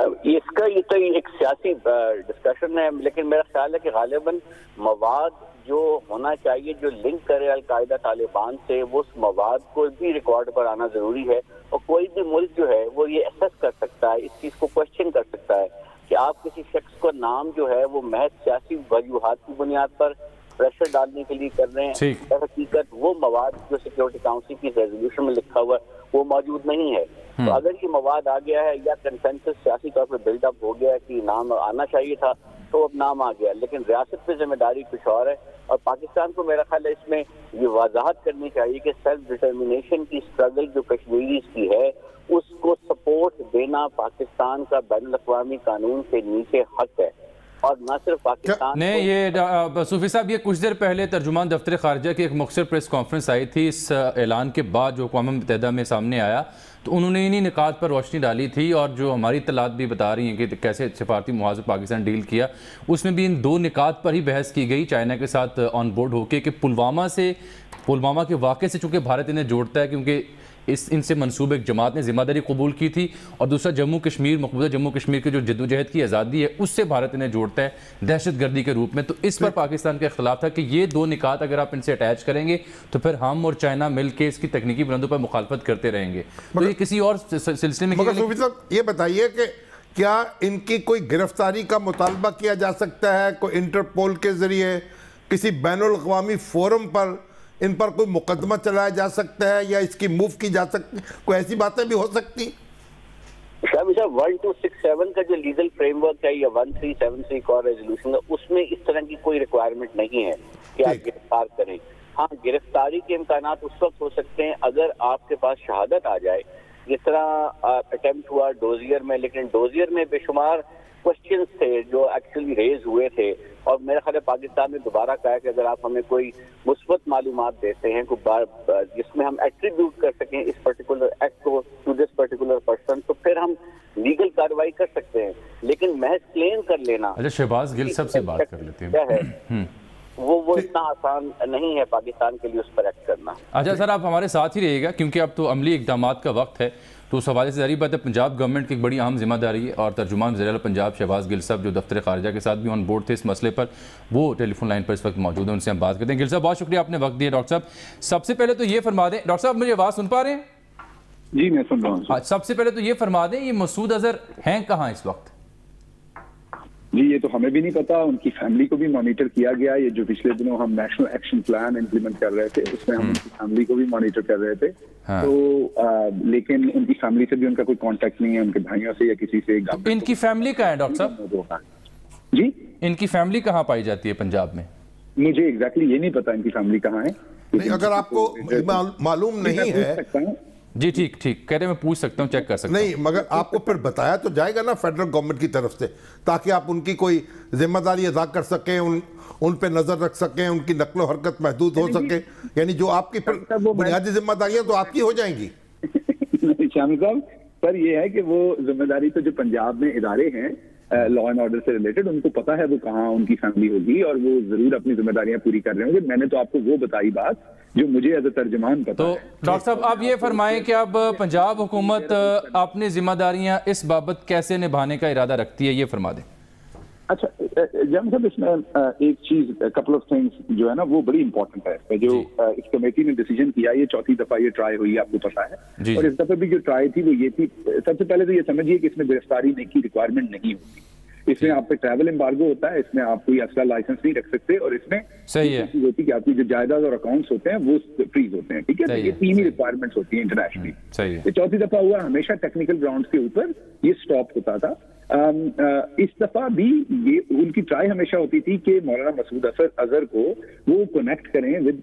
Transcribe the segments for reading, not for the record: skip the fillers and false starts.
اس کا یہ تو ایک سیاسی ڈسکشن ہے، لیکن میرا خیال ہے کہ غالباً مواد جو ہونا چاہیے جو لنک کرے القاعدہ طالبان سے، وہ اس مواد کو بھی ریکارڈ پر آنا ضروری ہے، اور کوئی بھی ملک جو ہے وہ یہ اسیس کر سکتا ہے، اس چیز کو کوشچن کر سکتا ہے کہ آپ کسی شخص کو نام جو ہے وہ محض سیاسی وجوہات کی بنیاد پر پریشر ڈالنے کے لیے کر رہے ہیں، در حقیقت وہ مواد جو سیکورٹی کاؤنسل کی ریزولوشن میں لکھا ہوا ہے وہ موجود نہیں ہے۔ تو اگر یہ مواد آ گیا ہے یا کنسنسس سیاسی طور پر بلڈ اپ ہو گیا ہے کہ نام آنا چاہیے تھا تو اب نام آ گیا، لیکن ریاست پہ ذمہ داری کچھ اور ہے، اور پاکستان کو میرا خیال ہے اس میں یہ وضاحت کرنی چاہیے کہ سیلف ڈٹرمنیشن کی اسٹرگل جو کشمیریز کی ہے اس کو سپورٹ دینا پاکستان کا بین الاقوامی قانون کے نیچے حق ہے، اور نہ صرف پاکستان نہیں، یہ صوفی صاحب یہ کچھ دیر پہلے ترجمان دفتر خارجہ کی ایک مختصر پریس کانفرنس آئی تھی اس اعلان کے بعد جو اقوام متحدہ میں سامنے آیا، تو انہوں نے انہی نکات پر روشنی ڈالی تھی، اور جو ہماری اطلاعات بھی بتا رہی ہیں کہ کیسے سفارتی معاہدہ پاکستان ڈیل کیا، اس میں بھی ان دو نکات پر ہی بحث کی گئی چائنا کے ساتھ آن بورڈ ہو کے، کہ پلوامہ کے واقعے سے چونکہ بھارت انہیں جوڑتا ہے کیونکہ ان سے منسوب ایک جماعت نے ذمہ داری قبول کی تھی، اور دوسرا جموں کشمیر، مقبوضہ جموں کشمیر کے جو جدوجہد کی آزادی ہے اس سے بھارت انہیں جوڑتا ہے دہشت گردی کے روپ میں، تو اس پر پاکستان کا اختلاف تھا کہ یہ دو نکات اگر آپ ان سے اٹیچ کریں گے تو پھر ہم اور چائنا مل کے اس کی تکنیکی بلندوں پر مخالفت کرتے رہیں گے، تو یہ کسی اور سلسلے میں۔ مگر صوفی صاحب یہ بتائیے کہ کیا ان کی کوئی گرفتاری کا مطالبہ کیا جا سکتا ہے کوئی انٹرپول کے ذریعے، کسی بین الاقوامی فورم پر ان پر کوئی مقدمہ چلایا جا سکتا ہے یا اس کی موو کی جا سکتی، کوئی ایسی باتیں بھی ہو سکتی؟ صاحب 1267 کا جو لیگل فریم ورک ہے یا 1373 کا ریزولوشن ہے اس میں اس طرح کی کوئی ریکوائرمنٹ نہیں ہے کہ آپ گرفتار کریں۔ ہاں، گرفتاری کے امکانات اس وقت ہو سکتے ہیں اگر آپ کے پاس شہادت آ جائے، جس طرح اٹیمپٹ ہوا ڈوزیئر میں، لیکن ڈوزیئر میں بے شمار کوشچنز تھے جو ایکچولی ریز ہوئے تھے، اور میرا خیال ہے پاکستان نے دوبارہ کہا کہ اگر آپ ہمیں کوئی مثبت معلومات دیتے ہیں جس میں ہم ایٹریبیوٹ کر سکیں اس پرٹیکولر ایکٹ کو ٹو دس پرٹیکولر پرسن، تو پھر ہم لیگل کارروائی کر سکتے ہیں، لیکن محض کلیم کر لینا شہباز گل صاحب سے بات کر لیتے ہیں، وہ اتنا آسان نہیں ہے پاکستان کے لیے اس پر ایکٹ کرنا۔ اچھا سر، آپ ہمارے ساتھ ہی رہیے گا کیونکہ اب تو عملی اقدامات کا وقت ہے، تو اس حوالے سے ظاہر بات ہے پنجاب گورنمنٹ کی ایک بڑی اہم ذمہ داری ہے، اور ترجمان وزیر اعلیٰ پنجاب شہباز گل صاحب جو دفتر خارجہ کے ساتھ بھی آن بورڈ تھے اس مسئلے پر، وہ ٹیلی فون لائن پر اس وقت موجود ہیں، ان سے ہم بات کرتے ہیں۔ گل صاحب بہت شکریہ آپ نے وقت دیا۔ ڈاکٹر صاحب سب سے پہلے تو یہ فرما دیں، ڈاکٹر صاحب مجھے آواز سن پا رہے ہیں؟ جی میں سن رہا ہوں۔ سب سے پہلے تو یہ فرما دیں یہ مسعود اظہر ہیں کہاں اس وقت؟ جی یہ تو ہمیں بھی نہیں پتا، ان کی فیملی کو بھی مانیٹر کیا گیا، یہ جو پچھلے دنوں ہم نیشنل ایکشن پلان امپلیمنٹ کر رہے تھے اس میں ہم ان کی فیملی کو بھی مانیٹر کر رہے تھے، تو لیکن ان کی فیملی سے بھی ان کا کوئی کانٹیکٹ نہیں ہے، ان کے بھائیوں سے یا کسی سے۔ ان کی فیملی کہاں ہے ڈاکٹر صاحب؟ جی ان کی فیملی کہاں پائی جاتی ہے پنجاب میں؟ مجھے ایگزیکٹلی یہ نہیں پتا ان کی فیملی کہاں ہے، نہیں اگر آپ کو معلوم نہیں ہے جی ٹھیک کہہ رہے میں پوچھ سکتا ہوں، چیک کر سکتا ہوں، نہیں مگر آپ کو پھر بتایا تو جائے گا نا فیڈرل گورنمنٹ کی طرف سے، تاکہ آپ ان کی کوئی ذمہ داری ادا کر سکیں، ان پہ نظر رکھ سکیں، ان کی نقل و حرکت محدود ہو سکے، یعنی جو آپ کی بنیادی ذمہ داریاں تو آپ کی ہو جائیں گی۔ شامی صاحب پر یہ ہے کہ وہ ذمہ داری تو جو پنجاب میں ادارے ہیں لا اینڈ آرڈر سے ریلیٹڈ، ان کو پتا ہے وہ کہاں ان کی فیملی ہوگی اور وہ ضرور اپنی ذمہ داریاں پوری کر رہے ہوں گے۔ میں نے تو آپ کو وہ بتائی بات جو مجھے ایز اے ترجمان پتا ہے۔ تو ڈاکٹر صاحب آپ یہ فرمائیں کہ اب پنجاب حکومت اپنی ذمہ داریاں اس بابت کیسے نبھانے کا ارادہ رکھتی ہے، یہ فرما دیں۔ اچھا جم صاحب اس میں ایک چیز کپل آف تھنگس جو ہے نا وہ بڑی امپورٹنٹ ہے، جو اس کمیٹی نے ڈیسیجن کیا، یہ چوتھی دفعہ یہ ٹرائی ہوئی آپ کو پتا ہے، اور اس دفعہ بھی جو ٹرائی تھی وہ یہ تھی، سب سے پہلے تو یہ سمجھیے کہ اس میں گرفتاری کی ریکوائرمنٹ نہیں ہوتی، اس میں آپ پہ ٹریول امبارگو ہوتا ہے، اس میں آپ کوئی اسلحہ لائسنس نہیں رکھ سکتے، اور اس میں صحیح ہے ہوتی کہ آپ کی جو جائیداد اور اکاؤنٹس ہوتے ہیں وہ فریز ہوتے ہیں، ٹھیک ہے، یہ تین ہی ریکوائرمنٹس ہوتی ہیں انٹرنیشنلی۔ یہ چوتھی دفعہ ہوا، ہمیشہ ٹیکنیکل گراؤنڈس کے اوپر یہ سٹاپ ہوتا تھا۔ اس دفعہ بھی یہ ان کی ٹرائی ہمیشہ ہوتی تھی کہ مولانا مسعود اظہر کو وہ کنیکٹ کریں with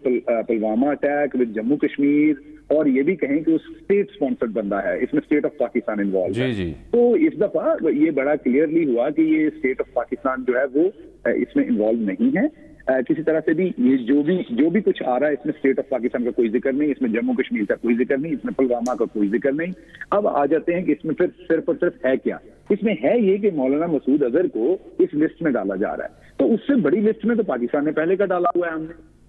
Pulwama attack, with Jammu Kashmir, اور یہ بھی کہیں کہ وہ اسٹیٹ اسپانسرڈ بندہ ہے، اس میں اسٹیٹ آف پاکستان انوالو ہے۔ تو اس دفعہ یہ بڑا کلیئرلی ہوا کہ یہ اسٹیٹ آف پاکستان جو ہے وہ اس میں انوالو نہیں ہے کسی طرح سے بھی۔ یہ جو بھی کچھ آ رہا ہے اس میں اسٹیٹ آف پاکستان کا کوئی ذکر نہیں، اس میں جموں کشمیر کا کوئی ذکر نہیں، اس میں پلوامہ کا کوئی ذکر نہیں۔ اب آ جاتے ہیں کہ اس میں پھر صرف اور صرف ہے کیا، اس میں ہے یہ کہ مولانا مسعود اظہر کو اس لسٹ میں ڈالا جا رہا ہے، تو اس سے بڑی لسٹ میں تو پاکستان نے پہلے کا ڈالا ہوا ہے ہم نے،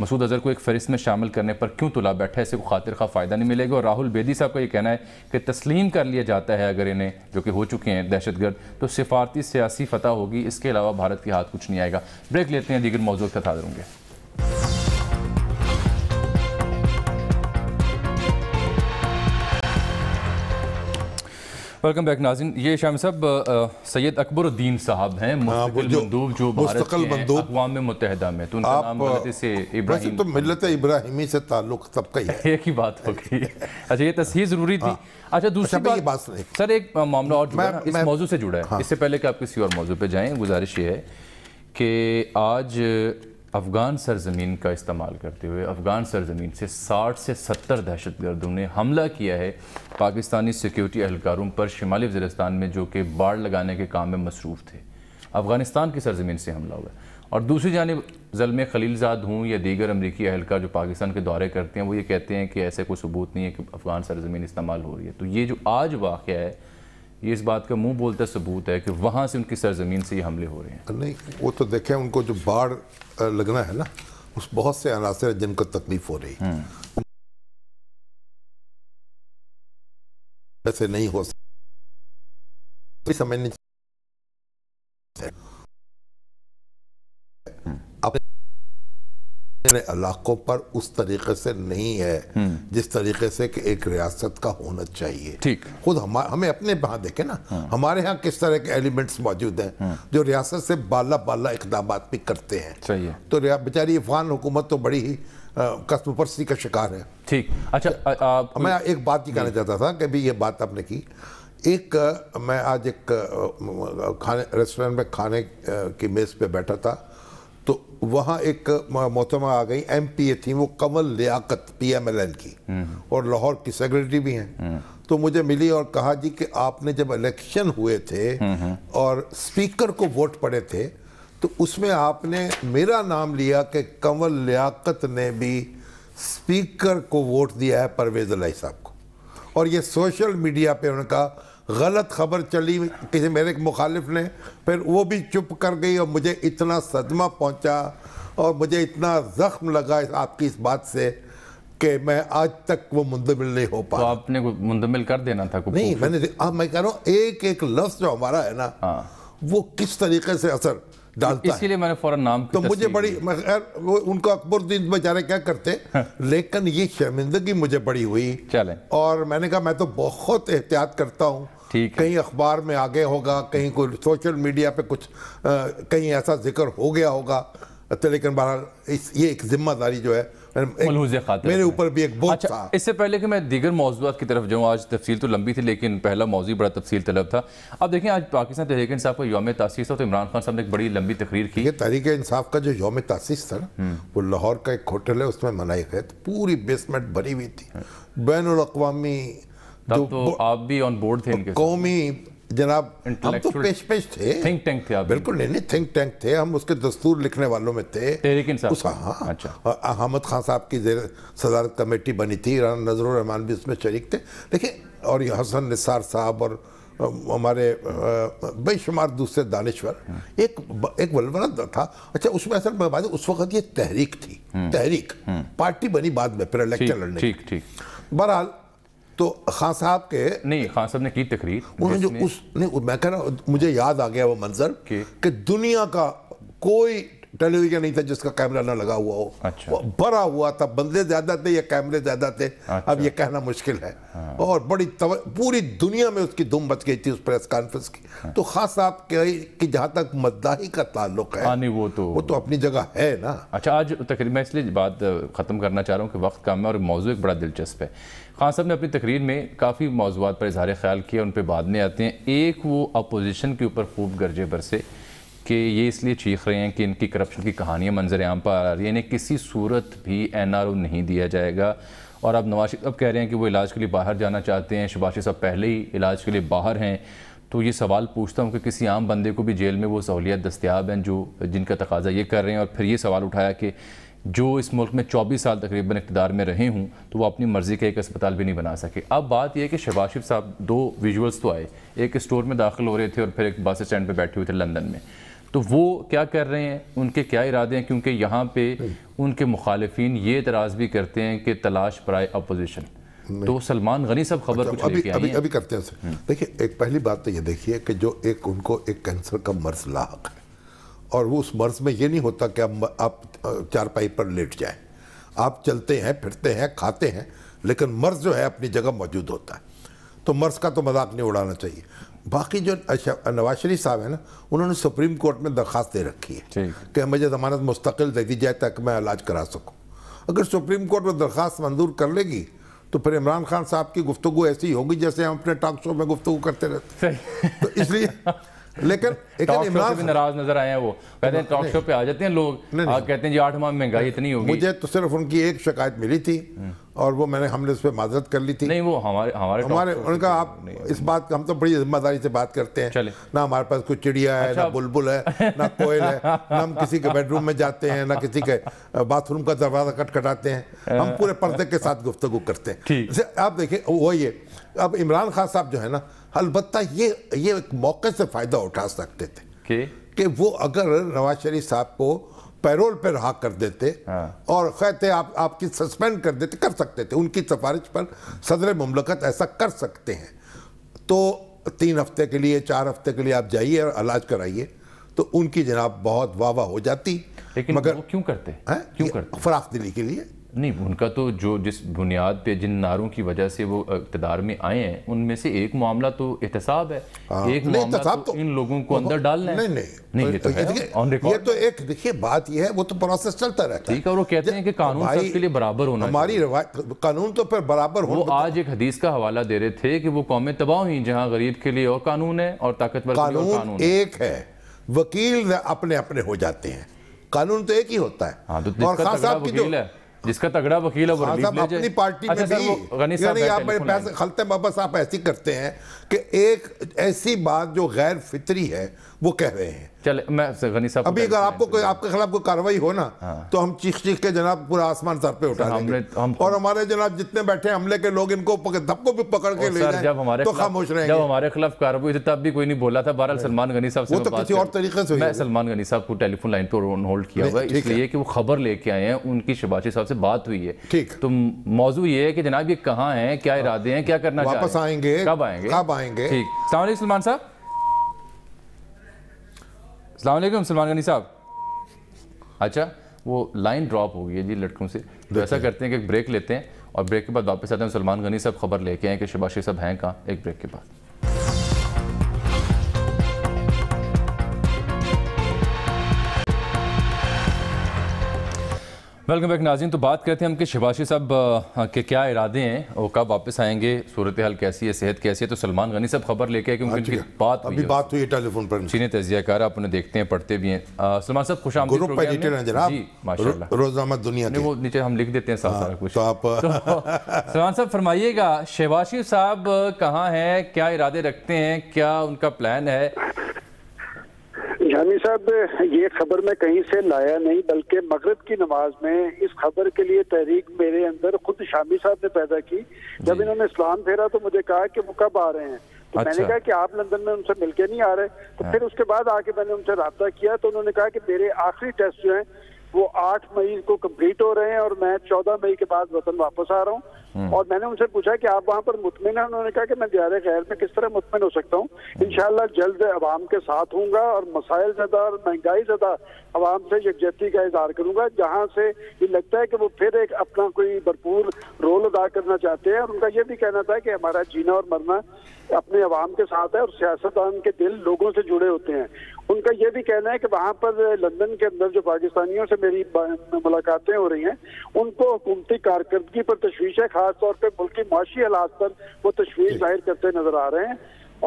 مسعود اظہر کو ایک فہرست میں شامل کرنے پر کیوں تلا بیٹھا ہے، اسے کو خاطر خواہ فائدہ نہیں ملے گا. اور راہل بیدی صاحب کا یہ کہنا ہے کہ تسلیم کر لیا جاتا ہے اگر انہیں، جو کہ ہو چکے ہیں دہشت گرد، تو سفارتی سیاسی فتح ہوگی، اس کے علاوہ بھارت کے ہاتھ کچھ نہیں آئے گا. بریک لیتے ہیں، دیگر موضوع کے ساتھ حاضر ہوں گے. ویلکم بیک ناظرین. یہ شامی صاحب سید اکبر الدین صاحب ہیں، مستقل مندوب جو بھارت کے ہیں اقوام متحدہ میں. تو ان کا نام غلطی سے ابراہیم، تو ملت ابراہیمی سے تعلق سب کا ہی ہے. ایک ہی بات ہو گئی. اچھا یہ تصحیح ضروری تھی. اچھا دوسری بات سر، ایک معاملہ اور جڑا ہے، اس موضوع سے جڑا ہے. اس سے پہلے کہ آپ کسی اور موضوع پہ جائیں، گزارش یہ ہے کہ آج افغان سرزمین کا استعمال کرتے ہوئے افغان سرزمین سے 60 سے 70 دہشت گردوں نے حملہ کیا ہے پاکستانی سیکیورٹی اہلکاروں پر شمالی وزیرستان میں، جو کہ باڑ لگانے کے کام میں مصروف تھے. افغانستان کی سرزمین سے حملہ ہوا ہے. اور دوسری جانب زلمے خلیل زاد ہوں یا دیگر امریکی اہلکار جو پاکستان کے دورے کرتے ہیں، وہ یہ کہتے ہیں کہ ایسے کوئی ثبوت نہیں ہے کہ افغان سرزمین استعمال ہو رہی ہے. تو یہ جو آج واقعہ ہے، یہ اس بات کا منہ بولتا ثبوت ہے کہ وہاں سے ان کی سرزمین سے یہ حملے ہو رہے ہیں. نہیں، وہ تو دیکھیں ان کو جو باڑ لگنا ہے نا، اس بہت سے عناصر جن کو تکلیف ہو رہی ہے. ایسے نہیں ہو سکتی، سمجھنی اپنے علاقوں پر اس طریقے سے نہیں ہے جس طریقے سے کہ ایک ریاست کا ہونا چاہیے. ٹھیک، خود ہمیں اپنے وہاں دیکھیں نا، ہمارے ہاں کس طرح کے ایلیمنٹس موجود ہیں جو ریاست سے بالا اقدامات بھی کرتے ہیں. صحیح ہے. تو بیچاری افغان حکومت تو بڑی ہی قسم پرستی کا شکار ہے. ٹھیک. اچھا میں ایک بات یہ کہنا چاہتا تھا کہ بھی یہ بات آپ نے کی. میں آج ایک ریسٹورنٹ میں کھانے کی میز پہ بیٹھا تھا، تو وہاں ایک محترمہ آ گئی، ایم پی اے تھی، وہ قمر لیاقت PMLN کی اور لاہور کی سیکریٹری بھی ہیں. تو مجھے ملی اور کہا جی کہ آپ نے جب الیکشن ہوئے تھے اور اسپیکر کو ووٹ پڑے تھے تو اس میں آپ نے میرا نام لیا کہ قمر لیاقت نے بھی اسپیکر کو ووٹ دیا ہے پرویز الہی صاحب کو. اور یہ سوشل میڈیا پہ ان کا غلط خبر چلی کسی میرے مخالف نے، پھر وہ بھی چپ کر گئی اور مجھے اتنا صدمہ پہنچا اور مجھے اتنا زخم لگا آپ کی اس بات سے کہ میں آج تک وہ مندمل نہیں ہو پا. تو آپ نے منتمل کر دینا تھا. نہیں، میں کہہ رہا ہوں ایک ایک لفظ جو ہمارا ہے نا، وہ کس طریقے سے اثر ڈالتا ہے. اسی لیے میں نے فوراً نام تو مجھے بڑی، ان کو اکبر الدین بیچارے کیا کرتے، لیکن یہ شرمندگی مجھے بڑی ہوئی. اور میں نے کہا میں تو بہت احتیاط کرتا ہوں، کہیں اخبار میں آگے ہوگا، کہیں کوئی سوشل میڈیا پہ کچھ کہیں ایسا ذکر ہو گیا ہوگا. لیکن بہرحال یہ ایک ذمہ داری جو ہے میرے اوپر بھی ایک بوجھ تھا. اس سے پہلے کہ میں دیگر موضوعات کی طرف جاؤں، آج تفصیل تو لمبی تھی لیکن پہلا موضوع بڑا تفصیل طلب تھا. اب دیکھیں آج پاکستان تحریک انصاف کا یوم تاسیس تھا، تو عمران خان صاحب نے ایک بڑی لمبی تقریر کی. یہ تحریک انصاف کا جو یوم تاسیس تھا نا، وہ لاہور کا ایک ہوٹل ہے، اس میں منائی گئے تھے، پوری بیسمنٹ بھری ہوئی تھی. بین الاقوامی تو آپ بھی آن بورڈ تھے ان کے، قومی جناب، ہم تو پیش تھے، تھنک ٹینک تھے. بالکل نہیں، تھنک ٹینک تھے ہم، اس کے دستور لکھنے والوں میں تھے. تحریک انصاف. ہاں، احمد خان صاحب کی صدارت کمیٹی بنی تھی، نظر الرحمان بھی اس میں شریک تھے. دیکھیں، اور یہ حسن نثار صاحب اور ہمارے بے شمار دوسرے دانشور، ایک ولولہ تھا. اچھا اس میں اصل میں بات ہے، اس وقت یہ تحریک تھی، تحریک پارٹی بنی بعد میں پھر الیکشن لڑنے. ٹھیک. بہرحال تو خان صاحب کے، نہیں خان صاحب نے کی تقریر، انہوں نے جو میں کہہ رہا ہوں، مجھے یاد آ گیا وہ منظر کہ دنیا کا کوئی ٹیلی ویژن نہیں تھا جس کا کیمرہ نہ لگا ہوا ہو. وہ بھرا ہوا تھا، بندے زیادہ تھے یا کیمرے زیادہ تھے، اب یہ کہنا مشکل ہے. اور بڑی پوری دنیا میں اس کی دھوم بچ گئی تھی اس پریس کانفرنس کی. تو خان صاحب کی جہاں تک مداحی کا تعلق ہے، وہ تو اپنی جگہ ہے نا. اچھا آج تقریر میں اس لیے بات ختم کرنا چاہ رہا ہوں کہ وقت کم ہے اور موضوع ایک بڑا دلچسپ ہے. خان صاحب نے اپنی تقریر میں کافی موضوعات پر اظہار خیال کیا، ان پہ بعد میں آتے ہیں. ایک وہ اپوزیشن کے اوپر خوب گرجے برسے کہ یہ اس لیے چیخ رہے ہیں کہ ان کی کرپشن کی کہانیاں منظر عام پر آ رہی ہیں، انہیں کسی صورت بھی NRO نہیں دیا جائے گا. اور اب نواز شریف اب کہہ رہے ہیں کہ وہ علاج کے لیے باہر جانا چاہتے ہیں. شہباز شریف صاحب پہلے ہی علاج کے لیے باہر ہیں. تو یہ سوال پوچھتا ہوں کہ کسی عام بندے کو بھی جیل میں وہ سہولیات دستیاب ہیں جن کا تقاضا یہ کر رہے ہیں. اور پھر یہ سوال اٹھایا کہ جو اس ملک میں 24 سال تقریباً اقتدار میں رہے ہوں تو وہ اپنی مرضی کا ایک اسپتال بھی نہیں بنا سکے. اب بات یہ ہے کہ شہباز شریف صاحب 2 ویژولز تو آئے، ایک اسٹور میں داخل ہو رہے تھے اور پھر ایک بس اسٹینڈ پہ بیٹھے ہوئے تھے لندن میں. تو وہ کیا کر رہے ہیں, ان کے کیا ارادے ہیں, کیونکہ یہاں پہ ان کے مخالفین یہ اعتراض بھی کرتے ہیں کہ تلاش برائے اپوزیشن. تو سلمان غنی صاحب خبر کچھ لے کے آئی ہیں. ابھی کرتے ہیں سر. دیکھیں ایک پہلی بات تو یہ دیکھیے کہ جو ان کو ایک کینسر کا مرض لاحق ہے, اور وہ اس مرض میں یہ نہیں ہوتا کہ آپ چارپائی پر لیٹ جائیں, آپ چلتے ہیں, پھرتے ہیں, کھاتے ہیں, لیکن مرض جو ہے اپنی جگہ موجود ہوتا ہے. تو مرض کا تو مذاق نہیں اڑانا چاہیے. باقی جو نواز شریف صاحب ہیں نا, انہوں نے سپریم کورٹ میں درخواست دے رکھی ہے کہ مجھے ضمانت مستقل دے دی جائے تاکہ میں علاج کرا سکوں. اگر سپریم کورٹ میں درخواست منظور کر لے گی تو پھر عمران خان صاحب کی گفتگو ایسی ہوگی جیسے ہم اپنے ٹاک شو میں گفتگو کرتے رہتے ہیں. تو اس لیے لیکن ٹاک شو سے بھی ناراض نظر آئے ہیں. وہ کہتے ہیں ٹاک شو پہ آ جاتے ہیں لوگ, کہتے ہیں جی 8 ماہ مہنگائی اتنی ہوگی. مجھے تو صرف ان کی ایک شکایت ملی تھی اور وہ ہم نے اس پہ معذرت کر لی تھی. نہیں وہ ہمارے ان کا آپ اس بات ہم تو بڑی ذمہ داری سے بات کرتے ہیں. نہ ہمارے پاس کوئی چڑیا ہے, نہ بلبل ہے, نہ کوئل ہے, نہ ہم کسی کے بیڈ روم میں جاتے ہیں, نہ کسی کے باتھ روم کا دروازہ کھٹکھٹاتے ہیں. ہم پورے پردے کے ساتھ گفتگو کرتے ہیں. آپ دیکھیں وہ یہ اب عمران خان صاحب جو ہے نا, البتہ یہ ایک موقع سے فائدہ اٹھا سکتے تھے کہ وہ اگر نواز شریف صاحب کو پیرول پہ رہا کر دیتے اور کہتے آپ کی سسپینڈ کر دیتے, کر سکتے تھے. ان کی سفارش پر صدر مملکت ایسا کر سکتے ہیں. تو 3 ہفتے کے لیے 4 ہفتے کے لیے آپ جائیے اور علاج کرائیے, تو ان کی جناب بہت واہ واہ ہو جاتی. مگر وہ کیوں کرتے فراخ دلی کے لیے نہیں. ان کا تو جو جس بنیاد پہ جن نعروں کی وجہ سے وہ اقتدار میں آئے ہیں, ان میں سے ایک معاملہ تو احتساب ہے, ایک معاملہ تو ان لوگوں کو اندر ڈالنا ہے. نہیں یہ تو ایک دیکھیے بات یہ ہے, وہ تو پروسیس چلتا رہتا ہے. ٹھیک ہے, اور وہ کہتے ہیں کہ قانون سب کے لیے برابر ہونا, ہماری روایت قانون تو پھر برابر ہونا. وہ آج ایک حدیث کا حوالہ دے رہے تھے کہ وہ قومیں تباہ ہوئیں جہاں غریب کے لیے اور قانون ہے اور طاقتور کے لیے اور قانون ایک ہے. وکیل اپنے اپنے ہو جاتے ہیں, قانون تو ایک ہی ہوتا ہے. اور خان صاحب کی جو جس کا تگڑا وکیل ہے وہ ریلیف لے جائے. اپنی پارٹی میں بھی یعنی آپ پیسے خلطے بس آپ ایسی کرتے ہیں کہ ایک ایسی بات جو غیر فطری ہے وہ کہہ رہے ہیں. چلے میں غنی صاحب ابھی اگر آپ کے خلاف کوئی کاروائی ہو نا تو ہم چیخ کے جناب پورا آسمان سر پہ اٹھا دیں گے, اور ہمارے جناب جتنے بیٹھے حملے کے لوگ ان کو دھپ کو بھی پکڑ کے لے جائیں تو خاموش رہیں گے. جب ہمارے خلاف کاروائی تھی تب بھی کوئی نہیں بولا تھا. بہرحال سلمان غنی صاحب سے وہ تو کسی اور طریقے سے میں سلمان غنی صاحب کو ٹیلی فون لائن پر ہولڈ کیا ہوا ہے اس لیے کہ وہ خبر لے کے آئے ہیں, ان کی شباشی صاحب سے بات ہوئی ہے. تو موضوع یہ ہے کہ جناب یہ کہاں ہیں, کیا ارادے ہیں, کیا کرنا چاہتے ہیں, واپس آئیں گے, کب آئیں گے. ٹھیک. السلام علیکم سلمان صاحب. السلام علیکم سلمان غنی صاحب. اچھا وہ لائن ڈراپ ہو گئی ہے جی لڑکوں سے. تو ایسا کرتے ہیں کہ ایک بریک لیتے ہیں اور بریک کے بعد واپس آتے ہیں. سلمان غنی صاحب خبر لے کے آئیں کہ شباشی صاحب ہیں کہاں, ایک بریک کے بعد. ویلکم بیک ناظرین. تو بات کرتے ہیں ہم کہ شباشی صاحب کے کیا ارادے ہیں, وہ کب واپس آئیں گے, صورتحال کیسی ہے, صحت کیسی ہے. تو سلمان غنی صاحب خبر لے کے آئے کیونکہ ان کی بات ہوئی ہے ٹیلی فون پر. چینی تجزیہ کار آپ انہیں دیکھتے ہیں, پڑھتے بھی ہیں. سلمان صاحب خوش آمدید گروپ ایڈیٹر ہیں جناب. جی ماشاءاللہ. روزنامہ دنیا کے وہ نیچے ہم لکھ دیتے ہیں سارا کچھ. سلمان صاحب فرمائیے گا شباشی صاحب کہاں ہیں, کیا ارادے رکھتے ہیں, کیا ان کا پلان ہے؟ شامی صاحب یہ خبر میں کہیں سے لایا نہیں, بلکہ مغرب کی نماز میں اس خبر کے لیے تحریک میرے اندر خود شامی صاحب نے پیدا کی. جب انہوں نے اسلام پھیرا تو مجھے کہا کہ وہ کب آ رہے ہیں, تو میں نے کہا کہ آپ لندن میں ان سے مل کے نہیں آ رہے. تو پھر اس کے بعد آ کے میں نے ان سے رابطہ کیا تو انہوں نے کہا کہ میرے آخری ٹیسٹ جو ہیں وہ 8 مئی کو کمپلیٹ ہو رہے ہیں اور میں 14 مئی کے بعد وطن واپس آ رہا ہوں. اور میں نے ان سے پوچھا کہ آپ وہاں پر مطمئن ہیں؟ انہوں نے کہا کہ میں دیار غیر میں کس طرح مطمئن ہو سکتا ہوں, انشاءاللہ جلد عوام کے ساتھ ہوں گا اور مسائل زدہ اور مہنگائی زدہ عوام سے یکجہتی کا اظہار کروں گا, جہاں سے یہ لگتا ہے کہ وہ پھر ایک اپنا کوئی بھرپور رول ادا کرنا چاہتے ہیں. اور ان کا یہ بھی کہنا تھا کہ ہمارا جینا اور مرنا اپنے عوام کے ساتھ ہے اور سیاستدان کے دل لوگوں سے جڑے ہوتے ہیں. ان کا یہ بھی کہنا ہے کہ وہاں پر لندن کے اندر جو پاکستانیوں سے میری ملاقاتیں ہو رہی ہیں ان کو حکومتی کارکردگی پر تشویش ہے, خاص طور پہ ملکی معاشی حالات پر وہ تشویش ظاہر کرتے نظر آ رہے ہیں.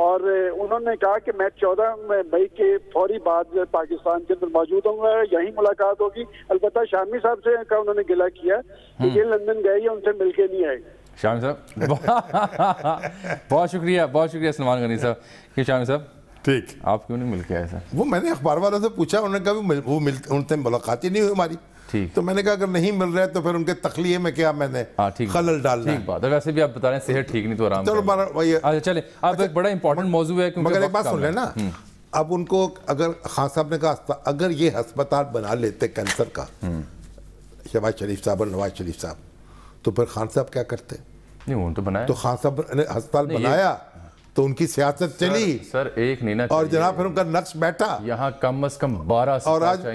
اور انہوں نے کہا کہ میں 14 مئی کے فوری بعد پاکستان کے اندر موجود ہوں گا, یہیں ملاقات ہوگی. البتہ شامی صاحب سے کا انہوں نے گلہ کیا کہ یہ لندن گئے یا ان سے مل کے نہیں آئے. شامی صاحب بہت شکریہ سلمان غنی صاحب. کہ شامی صاحب ٹھیک آپ کیوں نہیں مل کے آئے سر؟ وہ میں نے اخبار والوں سے پوچھا, انہوں نے کہا وہ ان سے ملاقات ہی نہیں ہوئی ہماری. تو میں نے کہا اگر نہیں مل رہے تو پھر ان کے تخلیے میں کیا میں نے خلل ڈالنا ہے. ٹھیک بات ہے, ویسے بھی آپ بتا رہے ہیں صحت ٹھیک نہیں تو آرام. چلو چلیں اب ایک بڑا امپورٹنٹ موضوع ہے, مگر ایک بات سن لیں نا, اب ان کو اگر خان صاحب نے کہا اگر یہ ہسپتال بنا لیتے کینسر کا شہباز شریف صاحب اور نواز شریف صاحب تو پھر خان صاحب کیا کرتے؟ نہیں وہ تو بنایا، تو خان صاحب نے ہسپتال بنایا تو ان کی سیاست چلی سر ایک نہیں نا، اور جناب پھر ان کا نقش بیٹھا یہاں کم از کم 12 اور آج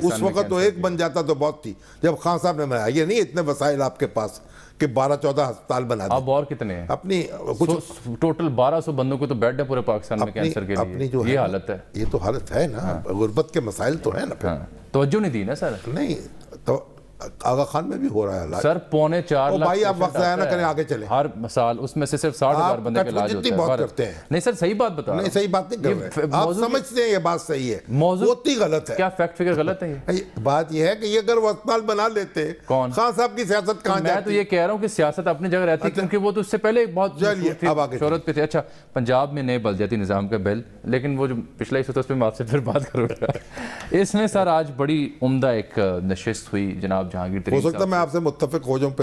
اس وقت تو ایک بن جاتا تو بہت تھی جب خان صاحب نے بنایا. یہ نہیں اتنے وسائل آپ کے پاس کہ 12-14 ہسپتال بنا دیں. اب اور کتنے ہیں؟ اپنی کچھ ٹوٹل 1200 بندوں کو تو بیڈ ہے پورے پاکستان میں کینسر کے لیے. یہ حالت ہے، یہ تو حالت ہے نا، غربت کے مسائل تو ہیں نا. پھر توجہ نہیں دی نا سر. نہیں تو آغا خان میں بھی ہو رہا ہے علاج سر. 4.25 لاکھ بھائی آپ وقت ضائع نہ کریں، آگے چلیں. ہر سال اس میں سے صرف 60,000 بندے کا علاج ہوتا ہے. بات کرتے ہیں. نہیں سر صحیح بات بتا رہا ہوں. نہیں صحیح بات نہیں کر رہے آپ، سمجھتے ہیں یہ بات صحیح ہے، موضوع ہوتی غلط ہے. کیا فیکٹ فگر غلط ہے؟ یہ بات یہ ہے کہ یہ اگر وہ اسپتال بنا لیتے کون خان صاحب کی سیاست کہاں جاتی؟ میں تو یہ کہہ رہا ہوں کہ سیاست اپنی جگہ رہتی ہے کیونکہ وہ تو اس سے پہلے بہت شہرت پہ تھے. اچھا پنجاب میں نئے بلدیاتی نظام کا بل، لیکن وہ جو پچھلا اس پہ میں آپ سے پھر بات کروں گا. اس میں سر آج بڑی عمدہ ایک نشست ہوئی جناب جہانگیر ترین ہو سکتا ہے میں آپ سے متفق ہو جاؤں پہ.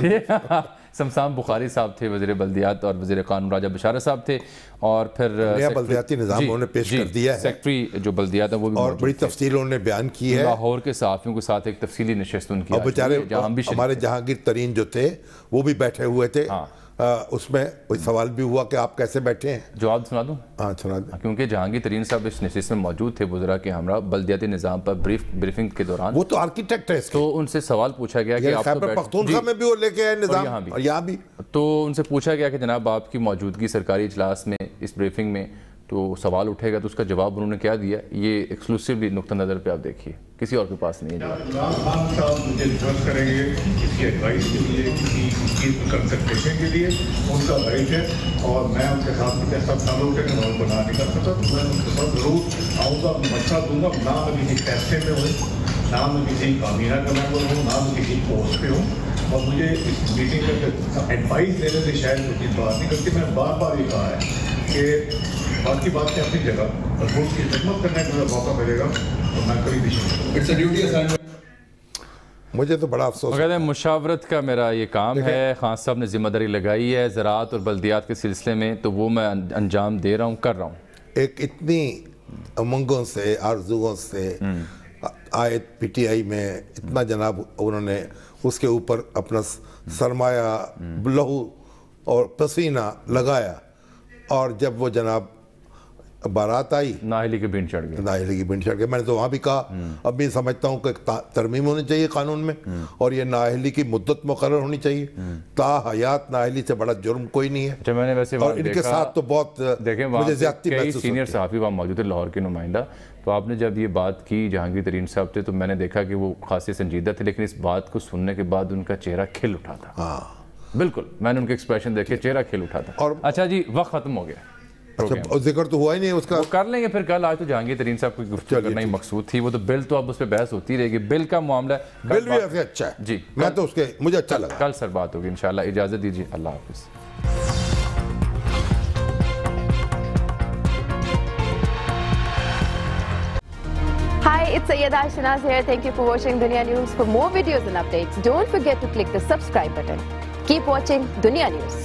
سمسام بخاری صاحب تھے وزیر بلدیات، اور وزیر قانون راجہ بشارت صاحب تھے، اور پھر نیا بلدیاتی نظام انہوں نے پیش کر دیا ہے. سیکٹری جو بلدیات ہے وہ بھی اور بڑی تفصیل انہوں نے بیان کی ہے. لاہور کے صحافیوں کے ساتھ ایک تفصیلی نشست ان کی. اور بیچارے ہمارے جہانگیر ترین جو تھے وہ بھی بیٹھے ہوئے تھے. اس میں کوئی سوال بھی ہوا کہ آپ کیسے بیٹھے ہیں. جواب سنا دوں؟ ہاں سنا دیں. کیونکہ جہانگیر ترین صاحب اس نشست میں موجود تھے وزراء کے ہمراہ بلدیاتی نظام پر بریفنگ کے دوران. وہ تو آرکیٹیکٹ ہے اس کے. تو ان سے سوال پوچھا گیا کہ آپ خیبر پختونخوا میں بھی وہ لے کے آئے نظام اور یہاں بھی. تو ان سے پوچھا گیا کہ جناب آپ کی موجودگی سرکاری اجلاس میں اس بریفنگ میں تو سوال اٹھے گا، تو اس کا جواب انہوں نے کیا دیا یہ ایکسکلوسیولی نقطہ نظر پہ آپ دیکھیے، کسی اور کے پاس نہیں ہے. عمران خان صاحب مجھے ٹرسٹ کریں گے کسی ایڈوائس کے لیے، کسی چیز کنسلٹیشن کے لیے، ان کا رائٹ ہے. اور میں ان کے ساتھ کچھ ایسا تعلق ہے کہ میں بنا نہیں کر سکتا، تو میں ان کے ساتھ ضرور آؤں گا، مشورہ دوں گا. نہ میں کسی فیصلے میں ہوں، نہ میں کسی کابینہ کا ممبر ہوں، نہ میں کسی پوسٹ پہ ہوں. اور مجھے اس میٹنگ کا ایڈوائس دینے سے شاید وہ چیز بات نہیں کرتی. میں بار بار یہ کہا ہے کہ باقی بات ہے اپنی جگہ، اور ملک کی خدمت کرنے کا موقع ملے گا تو میں کبھی بھی. مجھے تو بڑا افسوس کہتے ہیں مشاورت کا میرا یہ کام ہے. خان صاحب نے ذمہ داری لگائی ہے زراعت اور بلدیات کے سلسلے میں، تو وہ میں انجام دے رہا ہوں، کر رہا ہوں. ایک اتنی امنگوں سے آرزوؤں سے آئے پی ٹی آئی میں، اتنا جناب انہوں نے اس کے اوپر اپنا سرمایہ لہو اور پسینہ لگایا، اور جب وہ جناب بارات آئی نااہلی کے بینٹ چڑھ گئے. نااہلی کی بینٹ چڑھ گئے. میں نے تو وہاں بھی کہا، اب بھی سمجھتا ہوں کہ ترمیم ہونی چاہیے قانون میں، اور یہ نااہلی کی مدت مقرر ہونی چاہیے. تا حیات نااہلی سے بڑا جرم کوئی نہیں ہے. میں نے ویسے اور ان کے ساتھ تو بہت مجھے زیادتی محسوس ہوتی ہے. سینئر صحافی وہاں موجود ہے لاہور کے نمائندہ، تو آپ نے جب یہ بات کی جہانگیر ترین صاحب تھے تو میں نے دیکھا کہ وہ خاصی سنجیدہ تھے، لیکن اس بات کو سننے کے بعد ان کا چہرہ کھل اٹھا تھا. بالکل میں نے ان کے ایکسپریشن دیکھے چہرہ کھل اٹھا تھا. اچھا جی وقت ختم ہو گیا. ذکر تو ہوا ہی نہیں اس کا، کر لیں گے پھر کل. آج تو جہانگیر ترین صاحب کو گفتگو کرنا ہی مقصود تھی. وہ تو بل تو اب اس پہ بحث ہوتی رہے گی. بل کا معاملہ بل بھی اچھا ہے جی، میں تو اس کے مجھے اچھا لگا. کل سر بات ہوگی انشاءاللہ. اجازت دیجیے، اللہ حافظ. Hi, it's Sayyeda Shanaz here. Thank you for watching Dunya News. For more videos and updates, don't forget to click the subscribe button. Keep watching Dunya News.